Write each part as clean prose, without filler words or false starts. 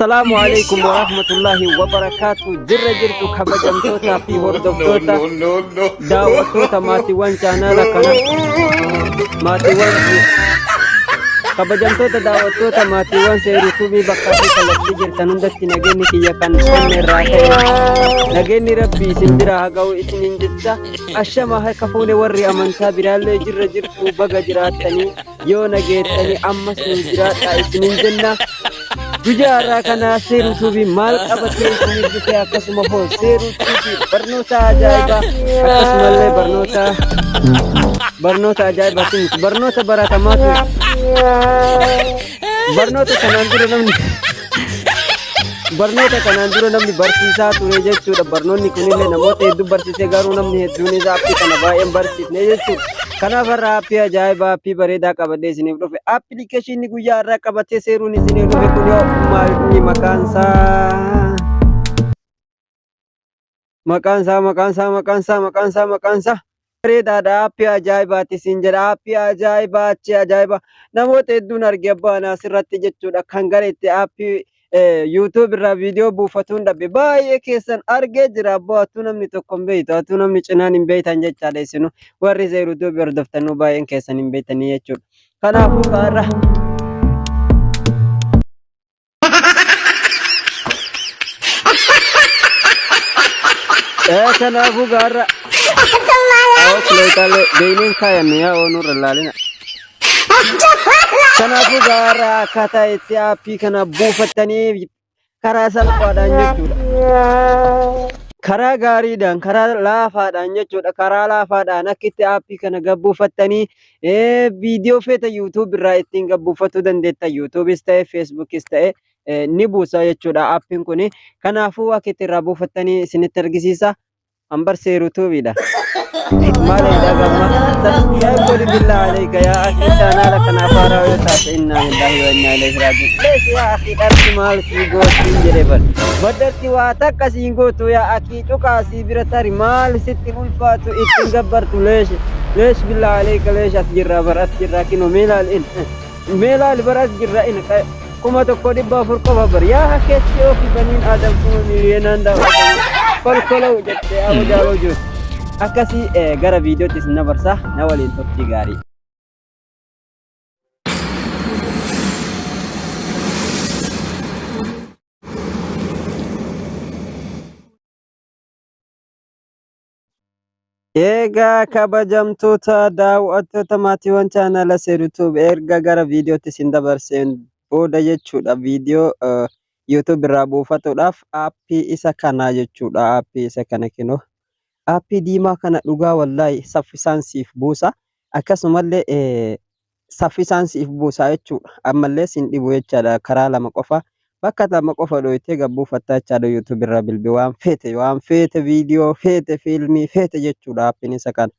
Assalamualaikum warahmatullahi wabarakatuh. Jirra jirtu kabajamtoota fi hordoftoota daawwattoota maatiiwwan chaanala kana maatiiwwan kabajamtoota daawwattoota maatiiwwan seeruutuubii bakka fi kallattii jirtan hundatti nageenyi kiyya kan onne irraa ta'e nageenyi rabbii isin bira haa ga'u isiniin jecha ashama harka fuune warri amantaa biraallee jirra jirtu baga jiraattanii yoo nageettanii ammas nu jiraadha isiniin jenna. Guyyaa kana seeruutuubii maal qabatee isiniif dhufe akkasuma hoo seeruutuubii barnoota ajaa'ibaa akkasumallee barnoota ajaa'ibaatiin barnoota baratamaatu barnoota kanaan dura namni barsiisaa ture jechuudha. Barnoonni kunillee namoota hedduu barsiisee garuu namni hedduun isaa appii kana baay'een barsiifne jechuudha. Kanaaf irraa appii ajaa'ibaa appii bareedaa qabadhee isiniif dhufe. Appilikeeshinii guyyaa irraa qabatee seeruun isiniif dhufe kun yoo maali maqaan isaa bareedaadha. Appii ajaa'ibaati isin jedha. Appii ajaa'ibaa achi ajaa'iba namoota hedduun arge abbaan asirratti jechuudha. Kan gara itti appii YouTube irraa viidiyoo buufatuun dhabe baay'ee keessan argee jira. Abbootu namni tokko hin beektu atu namni cinaan hin beektan jechaadha. Isinu warri seeruutuubii hordoftanuu baay'een keessan hin beektanii jechuudha. Kanaafuu gaarra beeyniin kaayannu yaa oonurra laalina. Kanaafuu gaarra akkaataa itti appii kana buufattanii karaa salphaadhaan jechuudha. Karaa gaariidhaan karaa laafaadhaan jechuudha. Karaa laafaadhaan akka itti appii kana gabbuufattanii viidiyoo feeta YouTube irraa ittiin gabbuufatuu dandeetta. YouTubeis ta'e Facebookis ta'e ni buusa jechuudha appiin kuni. Kanaafuu akka itti irraa buufattanii isinitti argisiisa. Ambar seeruutuubiidha. Maalidha gamma tasbiihii billahi alayka yaa akhi chaanala kana faaraa yoo taate inna lillahi wa inna ilayhi raaji'uun. Lees yaa akhi dharti maal sii gootiin jedhe baddatti waa takka siin gootu yaa akhi cuqaa sii bira tari maal sitti ulfaatu ittiin gabbartu lees billahi alayka lees as jirra bar as jirra kino meelaal bar as jirra in kuma tokko 400 qofa bar yaa hakkeetti ofii baniin aadam kuma miiliyoonaan daawwatamu kolkoloo jettee abu jaaloo jiru. Akkasii gara viidiyootti isin dabarsa na waliin turtii gaarii. Egaa kabajamtoota daawwattoota maatiiwwan chaanala seeruutuubii erga gara viidiyootti isin dabarseen booda jechuudha. Viidiyoo YouTube irraa buufatuudhaaf appii isa kana jechuudha. Appii isa kana kinoo appii diimaa kana dhugaa wallahi saffisaan siif buusa. Akkasumallee saffisaan siif buusa jechuudha. Ammallee sin dhibu jechaadha. Karaa lama qofa bakka lama qofa dhoyitee gabbuufattaa jechaadha. YouTube irraa bilbi waan feete viidiyoo feete fiilmii feete jechuudha appiin isa kana.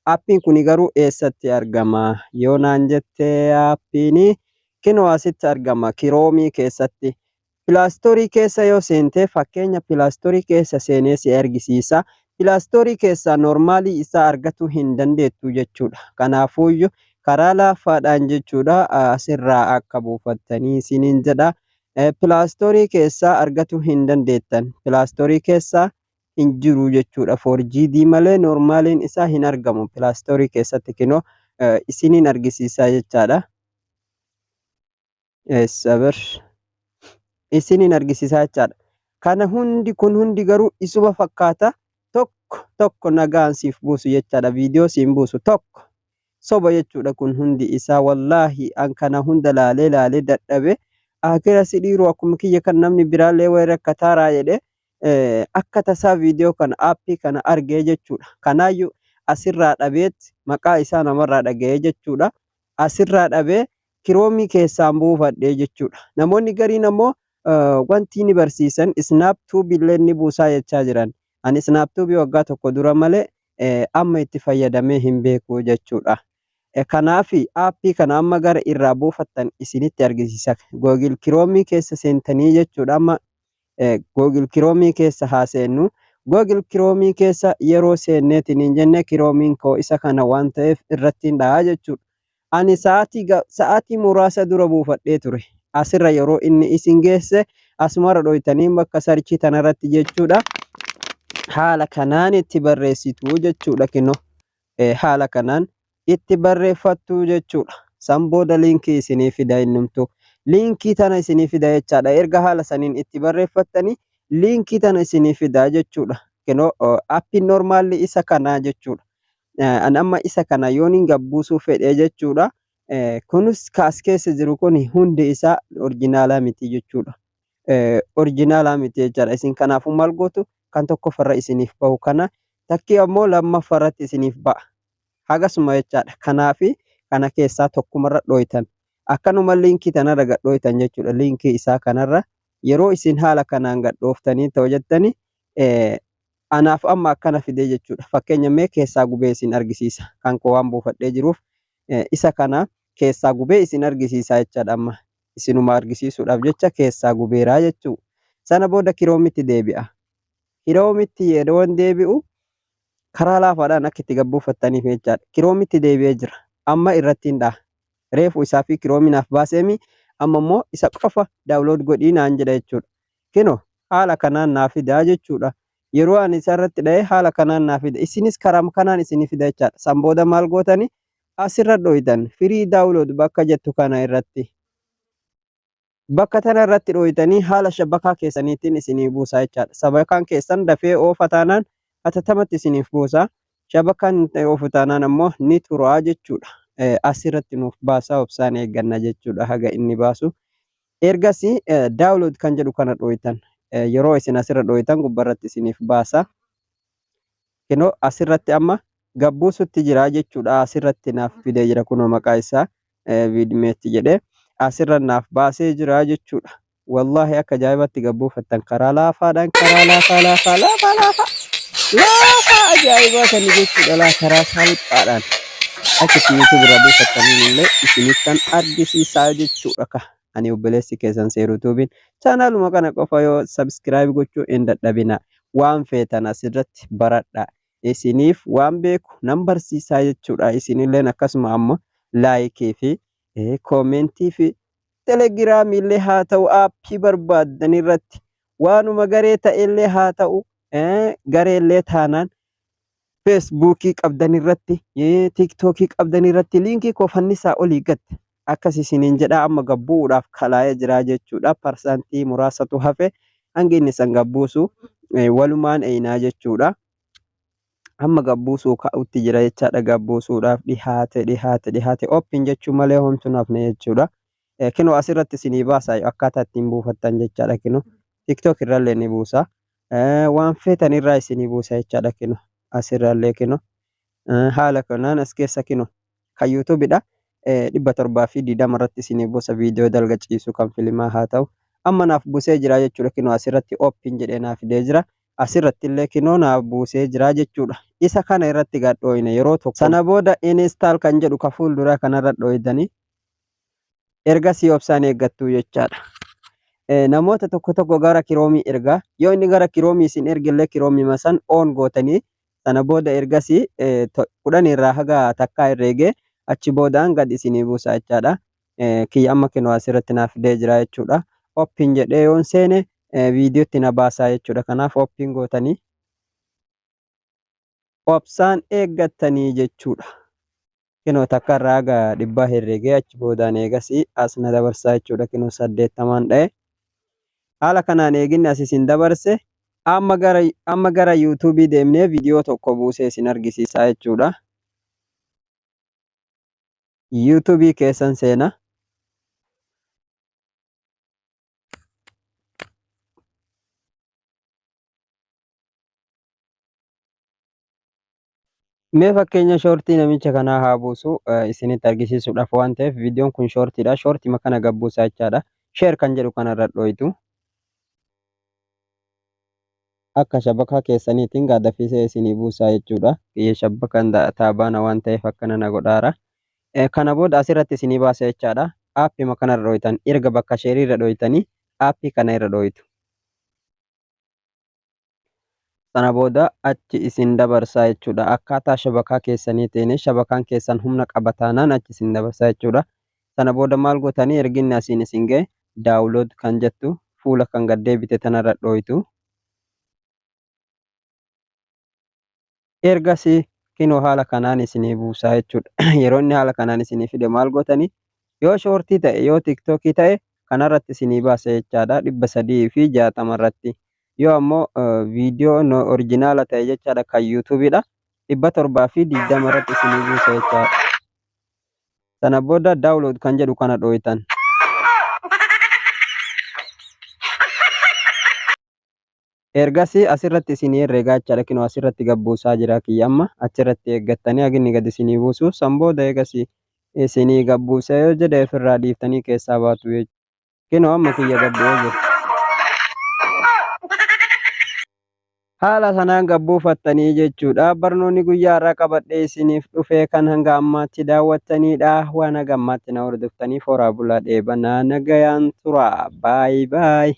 Appiin kuni garuu eessatti argama yoo naan jettee appiin kinoo asitti argama kiroomii keessatti. Pilaastorii keessa yoo seentee fakkeenya pilaastorii keessa seenee si argisiisa. Pilaastorii keessaa normaalii isaa argatuu hin dandeettu jechuudha. Kanaafuuyyuu karaa laafaadhaan jechuudha asirraa akka buufattanii isiniin jedha. Pilaastorii keessaa argatuu hin dandeettan. Pilaastorii keessaa hin jiru jechuudha. 4G malee normaaliin isaa hin argamu. Pilaastorii keessatti kinoo isiniin argisiisaa jechaadha. Isiniin argisiisaa jechaadha. Kana hundi kun hundi garuu isuma fakkaata. Tokko nagaan siif buusu jechaadha. Viidiyoo siin buusu tokko soba jechuudha. Kun hundi isaa wallahi an kana hunda laalee dadhabe akira si dhiiru akkuma kiyya kan namni biraallee wayi rakkataaraa jedhe akka tasaa viidiyoo kana appii kana argee jechuudha. Kanaayyuu asirraa dhabeetti maqaa isaa namarraa dhaga'ee jechuudha. Asirraa dhabee kiroomii keessaan buufadhee jechuudha. Namoonni gariin ammoo wanti ni barsiisan snaaptuubii illee ni buusaa jechaa jiran. Ani snaaptuubii waggaa tokko dura malee amma itti fayyadamee hin beeku jechuudha. Kanaaf appii kana amma gara irraa buufattan isinitti argisiisa. Google kiroomii keessa seentanii jechuudha. Amma Google kiroomii keessa haaseennu. Google kiroomii keessa yeroo seenneetiin hin jenne kiroomiin koo isa kana waan ta'eef irratti hin dhahaa jechuudha. Ani sa'aatii muraasa dura buufadhee ture. Asirra yeroo inni isin geesse asumarra dhoytanii bakka sarchii tanarratti jechuudha. Haala kanaan itti barreessitu jechuudha kinoo. Haala kanaan itti barreeffattu jechuudha. San booda liinkii isinii fida innumtuu. Liinkii tana isinii fida jechaadha. Erga haala saniin itti barreeffattanii liinkii tana isinii fida jechuudha. Kinoo appiin normaalli isa kana jechuudha. An amma isa kana yooniin gabbuusuu fedhee jechuudha. Kunis kaas keessa jiru kun hundi isaa orjinaalaa miti jechuudha. Orjinaalaa miti jechaadha. Isin kanaafuu maal gootu kan tokkoffarra isiniif bahu kana takkii ammoo lammaffarratti isiniif ba'a. Hagasuma jechaadha. Kanaafi kana keessaa tokkumarra dhoytan. Akkanuma liinkii tanarra gad dhoytan jechuudha. Liinkii isaa kanarra yeroo isin haala kanaan gad dhooftanii ta'u jettanii anaaf amma akkana fidee jechuudha. Fakkeenya mee keessaa gubee isin argisiisa. Kan koo waan buufadhee jiruuf isa kana keessaa gubee isin argisiisa jechaadha. Amma isinuma argisiisuudhaaf jecha keessaa gubeeraa jechuudha. Sana booda kiroomitti deebi'a. Kiroomitti yeroo deebi'u karaa laafaadhaan akka itti gabbuufattaniif jechaadha. Kiroomitti deebi'ee jira. Amma irratti hin dhaha. Reefu isaa fi kiroominaaf baaseemi amma immoo isa qofa daawulood godhii naan jedha jechuudha. Kinoo haala kanaan naa fidaa jechuudha. Yeroo ani isarratti dha'ee haala kanaan naa fida. Isinis karaa kanaan isinii fida jechaadha. San booda maal gootanii asirra dhoytan firii daawulood bakka jettu kana irratti. Bakka tana irratti dhoytanii haala shabakaa keessaniitiin isinii buusaa jechaadha. Shabakaan keessan dafee oofa taanaan hatatamatti isiniif buusaa. Shabakaan oofu taanaan ammoo ni turaa jechuudha. Asirratti nuuf baasaa obsaan eegganna jechuudha haga inni baasu. Ergasii daawulood kan jedhu kana dhoytan. Yeroo isin asirra dhoytan gubbarratti isiniif baasa. Kinoo asirratti amma gabbuusutti jira jechuudha. Asirratti naaf fidee jira kunoo maqaa isaa viidimeetti jedhee asirra naaf baasee jira jechuudha. Wallahi akka ajaa'ibatti gabbuufattan karaa laafaadhaan karaa laafaa ajaa'ibaa kan jechuudha. Karaa salphaadhaan achitti YouTube irra buufattanii illee isinittan argisiisaa jechuudha. Ani obboleessi keessan Seer YouTube'n chaanaaluma kana qofa yoo subscribe gochuu hin dadhabina. Waan feetan asirratti baradha. Isiniif waan beeku nan barsiisaa jechuudha. Isinilleen akkasuma ammoo laayikii fi koomentii fi telegiraamii illee haa ta'u aappii barbaadan irratti waanuma garee ta'ellee haa ta'u garee illee taanaan feesbuukii qabdan irratti tiiktookii qabdan irratti liinkii koofannisaa olii gatte. Akkas isiniin jedha amma gabbuudhaaf kalaa'ee jira jechuudha. Parsantii muraasatu hafe hanga inni san gabbuusu walumaan eeyinaa jechuudha. Amma gabbuusuu ka'utti jira jechaadha. Gabbuusuudhaaf dhihaate ooppiin jechuu malee homtuu nafne jechuudha. Kinoo asirratti isinii baasaa akkaataa ittiin buufattan jechaadha. Kinoo tiktook irrallee ni buusa. Waan feetan irraa isinii buusa jechaadha. Kinoo asirrallee kinoo haala kanaan as keessa kinoo kan yuutuubidha. 720 irratti isinii buusa viidiyoo dalga ciisu kan filimaa haa ta'u. Amma naaf buusee jira jechuudha. Kinoo asirratti ooppiin jedhee naaf fidee jira. Asirratti illee kinoo naaf buusee jira jechuudha. Isa kana irratti gad dhooyne yeroo tokko. Sana booda install kan jedhu ka fuulduraa kanarra dhooydanii ergasii obsaan eeggattu jechaadha. Namoota tokko gara kiroomii ergaa. Yoo inni gara kiroomii isin ergillee kiroomii masan on gootanii sana booda ergasii 10 irraa haga takkaa herreegee achi boodaan gad isinii buusa jechaadha. Kiyya amma kinoo asirratti naaf fidee jira jechuudha. Ooppiin jedhee yoon seene viidiyootti na baasaa jechuudha. Kanaaf ooppiin gootanii obsaan eeggattanii jechuudha. Kinoo takka irraa haga 100 herreegee achi boodaan eegasii as na dabarsaa jechuudha. Kinoo 80 dha'e. Haala kanaan eeginni as isin dabarse amma gara yuutuubii deemnee viidiyoo tokko buusee isin argisiisaa jechuudha. yuutuubii keessan seena. Mee fakkeenya shoortii namicha kanaa haa buusu isinitti argisiisuudhaaf waan ta'eef viidiyoon kun shoortiidha. Shoortii kana gabbuusaa jechaadha. Sheer kan jedhu kanarra dhooytu. Akka shabakaa keessaniitiin gaadafisee isinii buusaa jechuudha. Kiyya shabakaan taabaana waan ta'eef akkana na godhaara. Kana booda asirratti isinii baasa jechaadha. Aappii kanarra dhooytan erga bakka sheerii irra dhooytanii aappii kana irra dhooytu. Sana booda achi isin dabarsaa jechuudha. Akkaataa shabakaa keessaniitiin shabakaan keessan humna qabataanaan achi isin dabarsaa jechuudha. Sana booda maal gootanii erginni asiin isin ga'e daawulood kan jettu fuula kan gad deebite tanarra dhooytu. Ergasii kunoo haala kanaan isinii buusaa jechuudha. Yeroo inni haala kanaan isinii fide maal gootanii yoo shoortii ta'e yoo tiktookii ta'e kanarratti isinii baasa jechaadha 360 irratti. Yoo ammoo viidiyoo orjinaala ta'e jechaadha kan yuutuubiidha 720 irratti isinii buusa jechaadha. Sana booda daawulood kan jedhu kana dhooytan. Ergasii asirratti isinii herreegaa jechaadha kunoo asirratti gad buusaa jira kiyya amma achirratti eeggattanii haga inni gad isinii buusu san booda eegasii isinii gad buusee yoo jedhe ofirraa dhiiftanii keessaa baatu jechuudha. Kunoo amma kiyya gad bu'ee jira. Haala sanaan gad buufattanii jechuudha. Barnoonni guyyaa irraa qabadhee isiniif dhufee kan hanga ammaatti daawwattanidha. Waan hanga ammaatti na hordoftaniif horaa bulaa dheebanaa nagayaan tura. Baay baay.